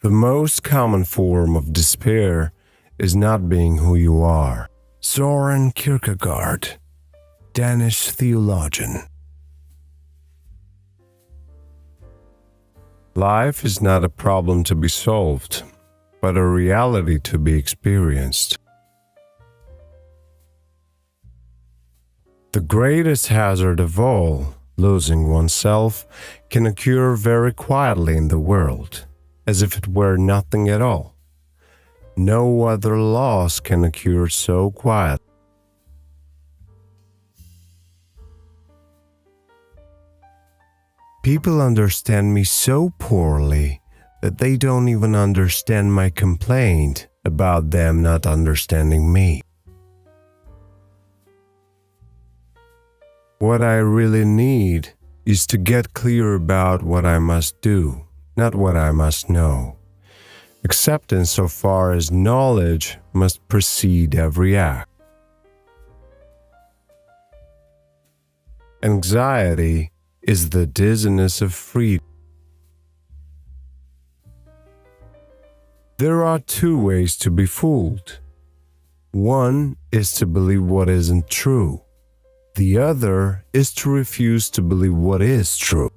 The most common form of despair is not being who you are. Søren Kierkegaard, Danish theologian. Life is not a problem to be solved, but a reality to be experienced. The greatest hazard of all, losing oneself, can occur very quietly in the world, as if it were nothing at all. No other loss can occur so quietly. People understand me so poorly that they don't even understand my complaint about them not understanding me. What I really need is to get clear about what I must do, not what I must know, except insofar as knowledge must precede every act. Anxiety is the dizziness of freedom. There are two ways to be fooled. One is to believe what isn't true. The other is to refuse to believe what is true.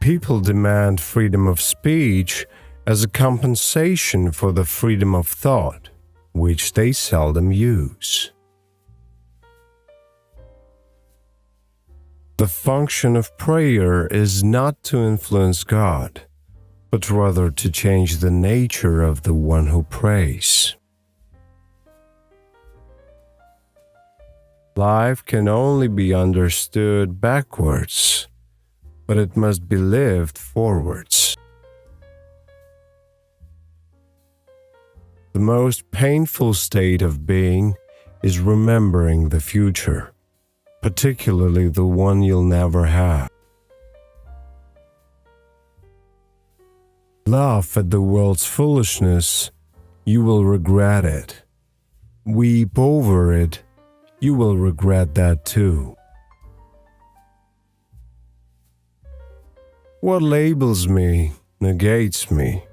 People demand freedom of speech as a compensation for the freedom of thought, which they seldom use. The function of prayer is not to influence God, but rather to change the nature of the one who prays. Life can only be understood backwards, but it must be lived forwards. The most painful state of being is remembering the future, particularly the one you'll never have. Laugh at the world's foolishness, you will regret it. Weep over it, you will regret that too. What labels me negates me.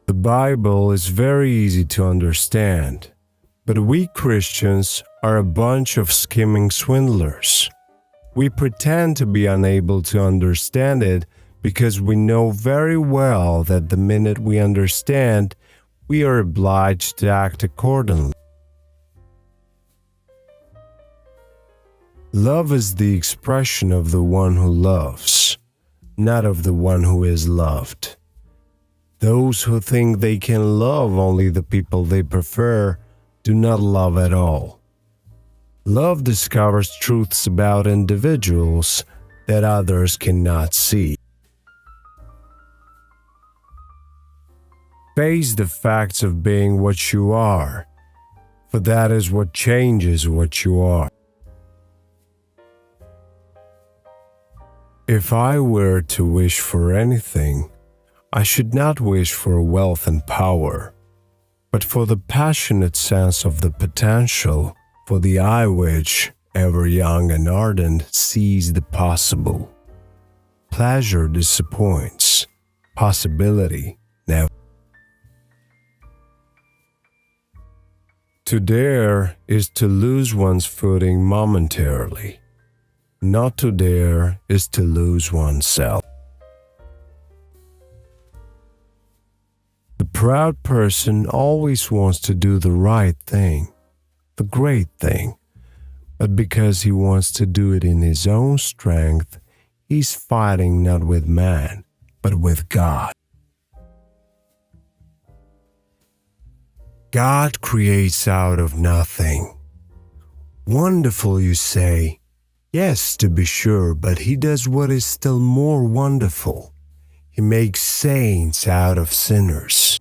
The Bible is very easy to understand, but we Christians are a bunch of skimming swindlers. We pretend to be unable to understand it because we know very well that the minute we understand, we are obliged to act accordingly. Love is the expression of the one who loves, not of the one who is loved. Those who think they can love only the people they prefer do not love at all. Love discovers truths about individuals that others cannot see. Face the facts of being what you are, for that is what changes what you are. If I were to wish for anything, I should not wish for wealth and power, but for the passionate sense of the potential, for the eye which, ever young and ardent, sees the possible. Pleasure disappoints, possibility never. To dare is to lose one's footing momentarily. Not to dare is to lose oneself. The proud person always wants to do the right thing, the great thing, but because he wants to do it in his own strength, he's fighting not with man, but with God. God creates out of nothing. Wonderful, you say. Yes, to be sure, but he does what is still more wonderful. He makes saints out of sinners.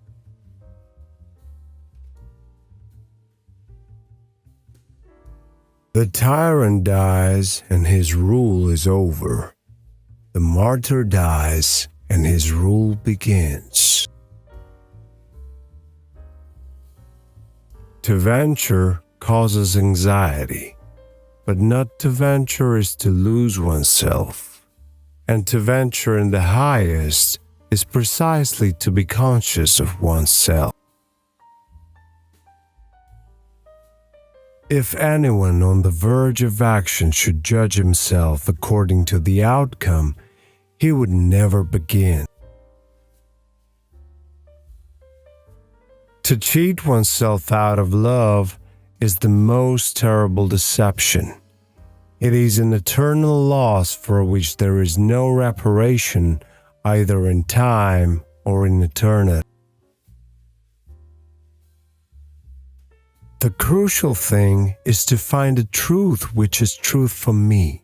The tyrant dies and his rule is over. The martyr dies and his rule begins. To venture causes anxiety. But not to venture is to lose oneself, and to venture in the highest is precisely to be conscious of oneself. If anyone on the verge of action should judge himself according to the outcome, he would never begin. To cheat oneself out of love is the most terrible deception. It is an eternal loss for which there is no reparation either in time or in eternity. The crucial thing is to find a truth which is truth for me,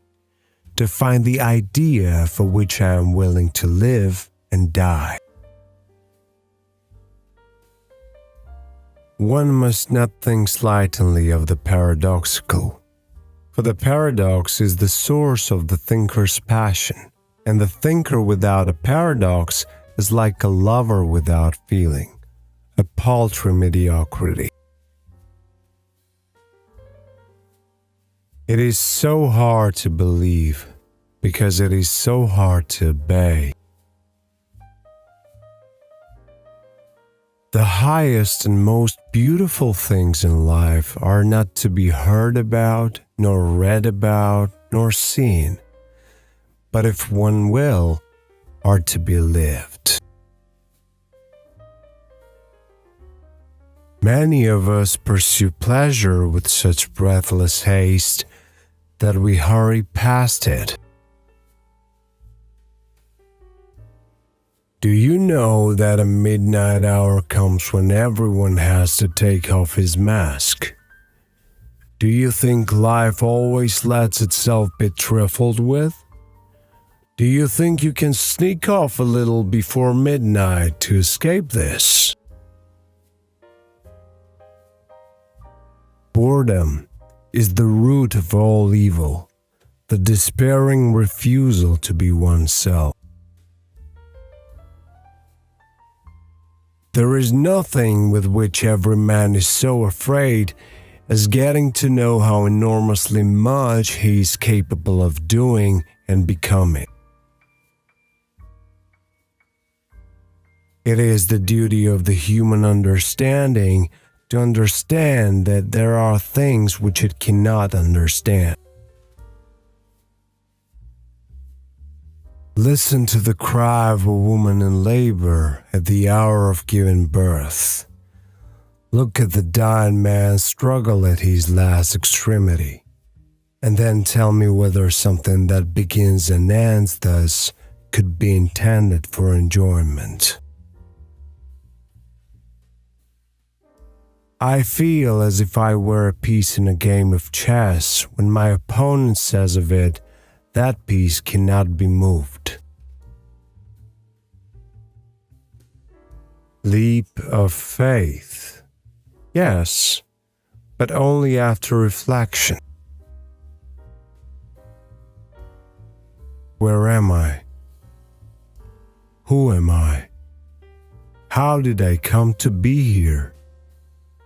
to find the idea for which I am willing to live and die. One must not think slightingly of the paradoxical, for the paradox is the source of the thinker's passion, and the thinker without a paradox is like a lover without feeling, a paltry mediocrity. It is so hard to believe, because it is so hard to obey. The highest and most beautiful things in life are not to be heard about, nor read about, nor seen, but if one will, are to be lived. Many of us pursue pleasure with such breathless haste that we hurry past it. Do you know that a midnight hour comes when everyone has to take off his mask? Do you think life always lets itself be trifled with? Do you think you can sneak off a little before midnight to escape this? Boredom is the root of all evil, the despairing refusal to be oneself. There is nothing with which every man is so afraid as getting to know how enormously much he is capable of doing and becoming. It is the duty of the human understanding to understand that there are things which it cannot understand. Listen to the cry of a woman in labor at the hour of giving birth. Look at the dying man struggle at his last extremity, and then tell me whether something that begins and ends thus could be intended for enjoyment. I feel as if I were a piece in a game of chess when my opponent says of it, that piece cannot be moved. Leap of faith. Yes, but only after reflection. Where am I? Who am I? How did I come to be here?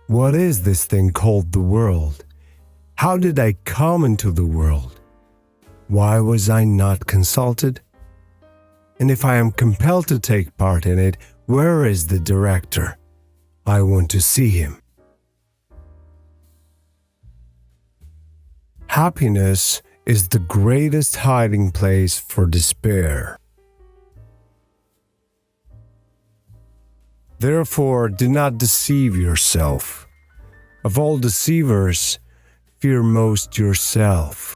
What is this thing called the world? How did I come into the world? Why was I not consulted? And if I am compelled to take part in it, where is the director? I want to see him. Happiness is the greatest hiding place for despair. Therefore, do not deceive yourself. Of all deceivers, fear most yourself.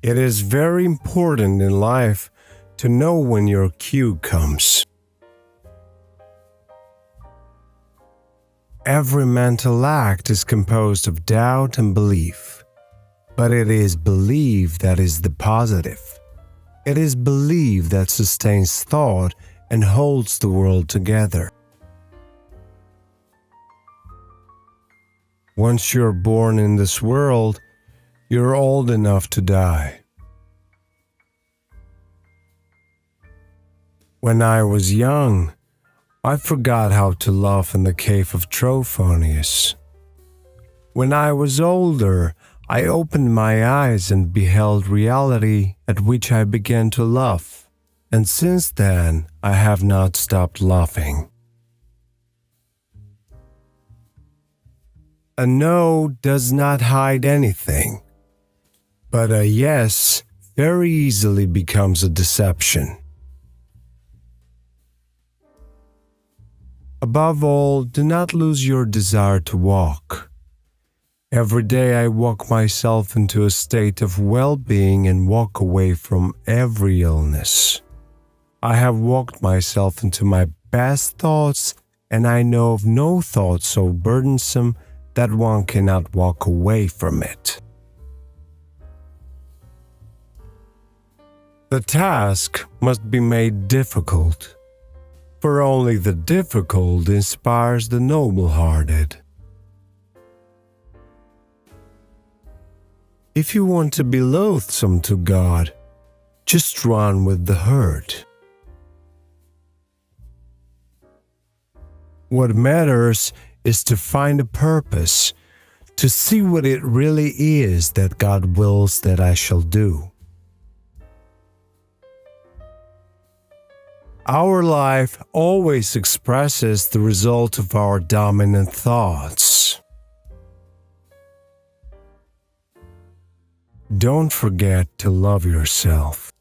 It is very important in life to know when your cue comes. Every mental act is composed of doubt and belief, but it is belief that is the positive. It is belief that sustains thought and holds the world together. Once you're born in this world, you're old enough to die. When I was young, I forgot how to laugh in the cave of Trophonius. When I was older, I opened my eyes and beheld reality at which I began to laugh, and since then I have not stopped laughing. A no does not hide anything, but a yes very easily becomes a deception. Above all, do not lose your desire to walk. Every day I walk myself into a state of well-being and walk away from every illness. I have walked myself into my best thoughts, and I know of no thought so burdensome that one cannot walk away from it. The task must be made difficult, for only the difficult inspires the noble-hearted. If you want to be loathsome to God, just run with the herd. What matters is to find a purpose, to see what it really is that God wills that I shall do. Our life always expresses the result of our dominant thoughts. Don't forget to love yourself.